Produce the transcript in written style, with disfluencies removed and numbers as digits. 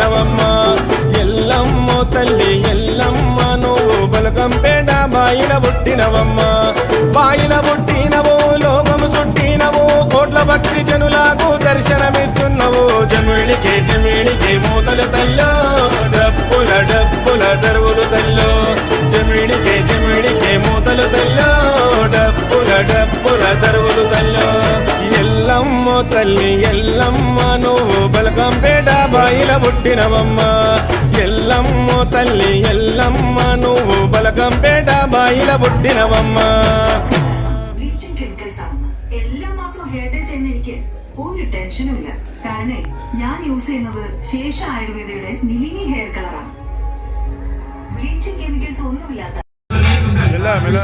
పుట్టినవమ్మ ఎల్లమ్మ తల్లి ఎల్లమ్మ నువ్వు బలకంపేట బాయిల పుట్టినవమ్మ బాయిల పుట్టినవు లోకము చుట్టినవు కోట్ల భక్తి జనులకు దర్శనమిస్తున్నావు జమిడికే మూతలు తల్లో డప్పుల దరువులు తల్లో జమిడికే మూతలు తల్లో డప్పుల దరువులు తల్లో ఎల్లమ్మ తల్లి ఎల్లమ్మ నువ్వు బలకంపేట బాయిల పుట్టినవమ్మ ఎల్లమ్మ తల్లి ఎల్లమ్మ నువ్వు ബലകംപേട്ട ബായില പുട്ടിനവമ്മ ബ്ലീച്ചിങ് കെമിക്കൽസ് ആണ് എല്ലാ മാസവും ഹെയർ ഡേ ചെയ്യുന്ന എനിക്ക് ഒരു ടെൻഷനും ഇല്ല കാരണം ഞാൻ യൂസ് ചെയ്യുന്നത് ശേഷ ആയുർവേദയുടെ നിലിനി ഹെയർ കളറാണ് ബ്ലീച്ചിങ് കെമിക്കൽസ് ഒന്നുമില്ലാത്ത മില